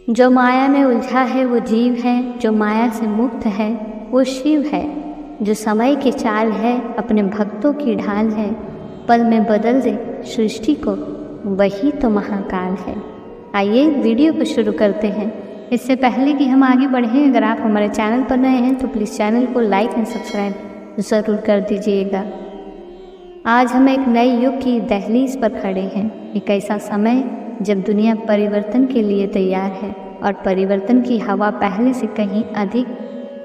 जो माया में उलझा है वो जीव है, जो माया से मुक्त है वो शिव है। जो समय की चाल है अपने भक्तों की ढाल है, पल में बदल दे सृष्टि को वही तो महाकाल है। आइए वीडियो को शुरू करते हैं। इससे पहले कि हम आगे बढ़ें, अगर आप हमारे चैनल पर नए हैं तो प्लीज़ चैनल को लाइक एंड सब्सक्राइब ज़रूर कर दीजिएगा। आज हम एक नए युग की दहलीज पर खड़े हैं। एक ऐसा समय जब दुनिया परिवर्तन के लिए तैयार है और परिवर्तन की हवा पहले से कहीं अधिक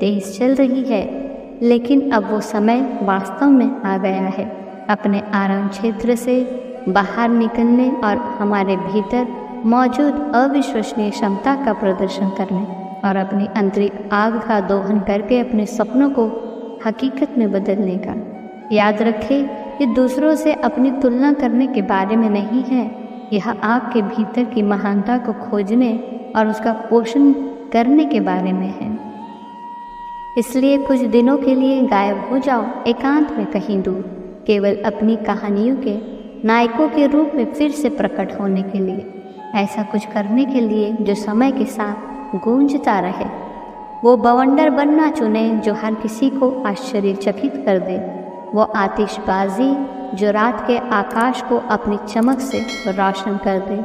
तेज चल रही है। लेकिन अब वो समय वास्तव में आ गया है अपने आराम क्षेत्र से बाहर निकलने और हमारे भीतर मौजूद अविश्वसनीय क्षमता का प्रदर्शन करने और अपनी आंतरिक आग का दोहन करके अपने सपनों को हकीकत में बदलने का। याद रखें, ये दूसरों से अपनी तुलना करने के बारे में नहीं है, यह आपके भीतर की महानता को खोजने और उसका पोषण करने के बारे में है। इसलिए कुछ दिनों के लिए गायब हो जाओ एकांत में कहीं दूर, केवल अपनी कहानियों के नायकों के रूप में फिर से प्रकट होने के लिए। ऐसा कुछ करने के लिए जो समय के साथ गूंजता रहे। वो बवंडर बनना चुने जो हर किसी को आश्चर्यचकित कर दे। वो आतिशबाजी जो रात के आकाश को अपनी चमक से रोशन कर दे।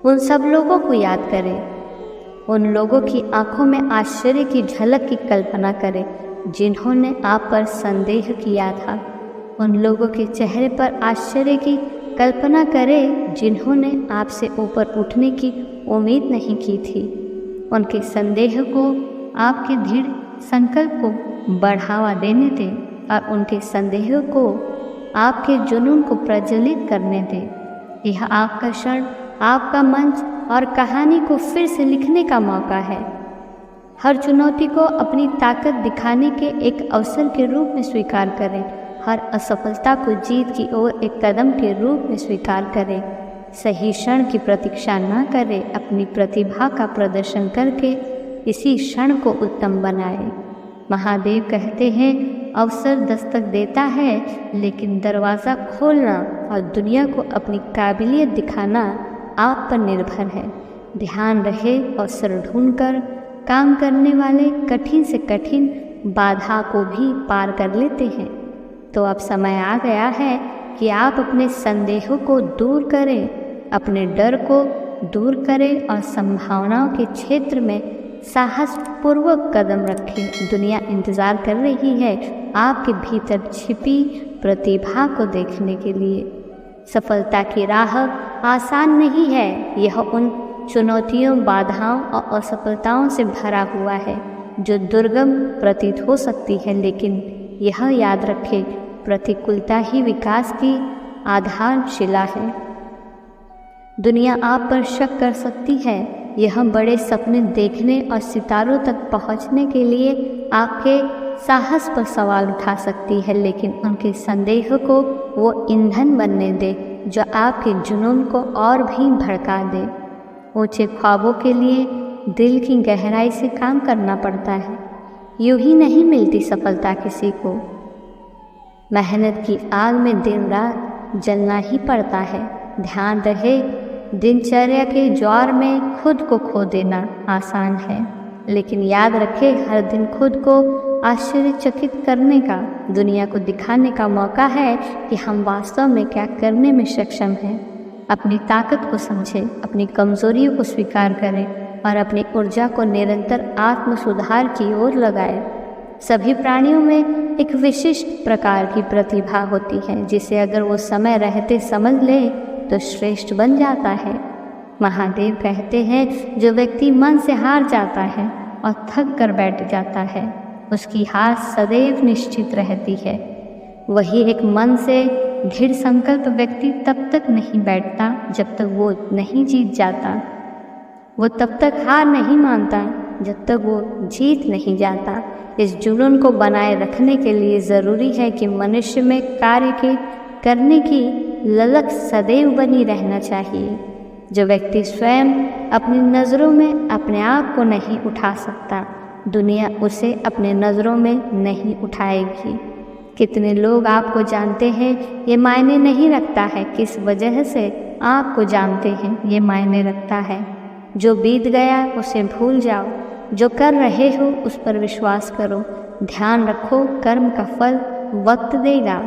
उन सब लोगों को याद करें, उन लोगों की आंखों में आश्चर्य की झलक की कल्पना करें जिन्होंने आप पर संदेह किया था। उन लोगों के चेहरे पर आश्चर्य की कल्पना करें जिन्होंने आपसे ऊपर उठने की उम्मीद नहीं की थी। उनके संदेह को आपके दृढ़ संकल्प को बढ़ावा देने दें और उनके संदेह को आपके जुनून को प्रज्वलित करने दें। यह आपका क्षण, आपका मंच और कहानी को फिर से लिखने का मौका है। हर चुनौती को अपनी ताकत दिखाने के एक अवसर के रूप में स्वीकार करें। हर असफलता को जीत की ओर एक कदम के रूप में स्वीकार करें। सही क्षण की प्रतीक्षा न करें, अपनी प्रतिभा का प्रदर्शन करके इसी क्षण को उत्तम बनाएं। महादेव कहते हैं, अवसर दस्तक देता है लेकिन दरवाज़ा खोलना और दुनिया को अपनी काबिलियत दिखाना आप पर निर्भर है। ध्यान रहे, अवसर ढूंढकर काम करने वाले कठिन से कठिन बाधा को भी पार कर लेते हैं। तो अब समय आ गया है कि आप अपने संदेहों को दूर करें, अपने डर को दूर करें और संभावनाओं के क्षेत्र में साहसपूर्वक कदम रखें। दुनिया इंतज़ार कर रही है आपके भीतर छिपी प्रतिभा को देखने के लिए। सफलता की राह आसान नहीं है। यह उन चुनौतियों, बाधाओं और असफलताओं से भरा हुआ है जो दुर्गम प्रतीत हो सकती है, लेकिन यह याद रखें, प्रतिकूलता ही विकास की आधारशिला है। दुनिया आप पर शक कर सकती है, यह बड़े सपने देखने और सितारों तक पहुंचने के लिए आपके साहस पर सवाल उठा सकती है, लेकिन उनके संदेह को वो ईंधन बनने दे जो आपके जुनून को और भी भड़का दे। ऊंचे ख्वाबों के लिए दिल की गहराई से काम करना पड़ता है। यूं ही नहीं मिलती सफलता किसी को। मेहनत की आग में दिन रात जलना ही पड़ता है। ध्यान रहे, दिनचर्या के ज्वार में खुद को खो देना आसान है, लेकिन याद रखें, हर दिन खुद को आश्चर्यचकित करने का, दुनिया को दिखाने का मौका है कि हम वास्तव में क्या करने में सक्षम हैं। अपनी ताकत को समझें, अपनी कमजोरियों को स्वीकार करें और अपनी ऊर्जा को निरंतर आत्म सुधार की ओर लगाएं। सभी प्राणियों में एक विशिष्ट प्रकार की प्रतिभा होती है जिसे अगर वो समय रहते समझ ले तो श्रेष्ठ बन जाता है। महादेव कहते हैं, जो व्यक्ति मन से हार जाता है और थक कर बैठ जाता है, उसकी हार सदैव निश्चित रहती है। वही एक मन से दृढ़ संकल्प व्यक्ति तब तक नहीं बैठता जब तक वो नहीं जीत जाता। वो तब तक हार नहीं मानता जब तक वो जीत नहीं जाता। इस जुनून को बनाए रखने के लिए ज़रूरी है कि मनुष्य में कार्य के करने की ललक सदैव बनी रहना चाहिए। जो व्यक्ति स्वयं अपनी नज़रों में अपने आप को नहीं उठा सकता, दुनिया उसे अपने नज़रों में नहीं उठाएगी। कितने लोग आपको जानते हैं ये मायने नहीं रखता है, किस वजह से आपको जानते हैं ये मायने रखता है। जो बीत गया उसे भूल जाओ, जो कर रहे हो उस पर विश्वास करो। ध्यान रखो, कर्म का फल वक्त देगा।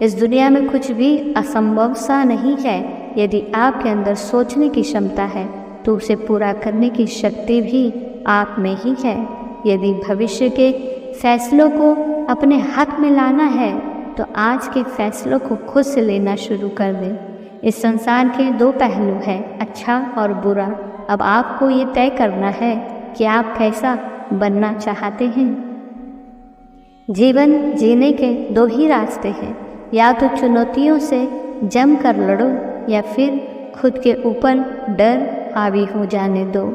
इस दुनिया में कुछ भी असंभव सा नहीं है। यदि आपके अंदर सोचने की क्षमता है तो उसे पूरा करने की शक्ति भी आप में ही है। यदि भविष्य के फैसलों को अपने हाथ में लाना है तो आज के फैसलों को खुद से लेना शुरू कर दें। इस संसार के दो पहलू हैं, अच्छा और बुरा। अब आपको ये तय करना है कि आप कैसा बनना चाहते हैं। जीवन जीने के दो ही रास्ते हैं, या तो चुनौतियों से जम कर लड़ो या फिर खुद के ऊपर डर हावी हो जाने दो।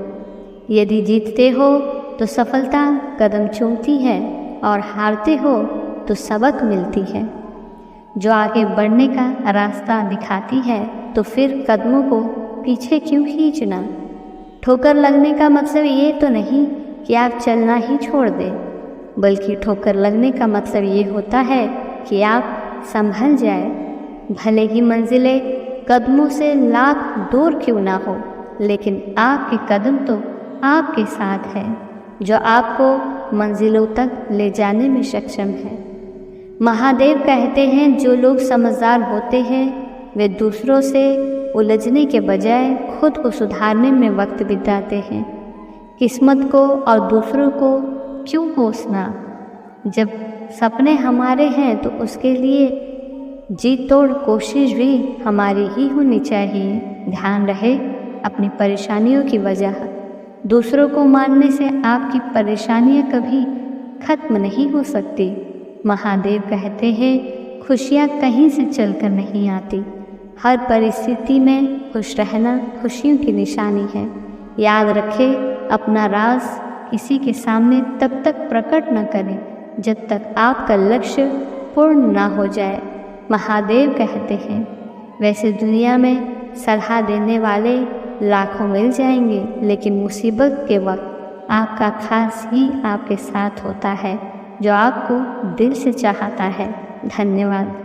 यदि जीतते हो तो सफलता कदम चूमती है और हारते हो तो सबक मिलती है। जो आगे बढ़ने का रास्ता दिखाती है तो फिर कदमों को पीछे क्यों खींचना। ठोकर लगने का मतलब ये तो नहीं कि आप चलना ही छोड़ दें, बल्कि ठोकर लगने का मतलब ये होता है कि आप संभल जाए। भले ही मंजिलें कदमों से लाख दूर क्यों ना हो, लेकिन आपके कदम तो आपके साथ है, जो आपको मंजिलों तक ले जाने में सक्षम है। महादेव कहते हैं, जो लोग समझदार होते हैं वे दूसरों से उलझने के बजाय खुद को सुधारने में वक्त बिताते हैं। किस्मत को और दूसरों को क्यों कोसना। जब सपने हमारे हैं तो उसके लिए जी तोड़ कोशिश भी हमारी ही होनी चाहिए। ध्यान रहे, अपनी परेशानियों की वजह दूसरों को मानने से आपकी परेशानियां कभी खत्म नहीं हो सकती। महादेव कहते हैं, खुशियाँ कहीं से चलकर नहीं आती, हर परिस्थिति में खुश रहना खुशियों की निशानी है। याद रखें, अपना राज किसी के सामने तब तक प्रकट न करें जब तक आपका लक्ष्य पूर्ण ना हो जाए। महादेव कहते हैं, वैसे दुनिया में सलाह देने वाले लाखों मिल जाएंगे, लेकिन मुसीबत के वक्त आपका खास ही आपके साथ होता है, जो आपको दिल से चाहता है। धन्यवाद।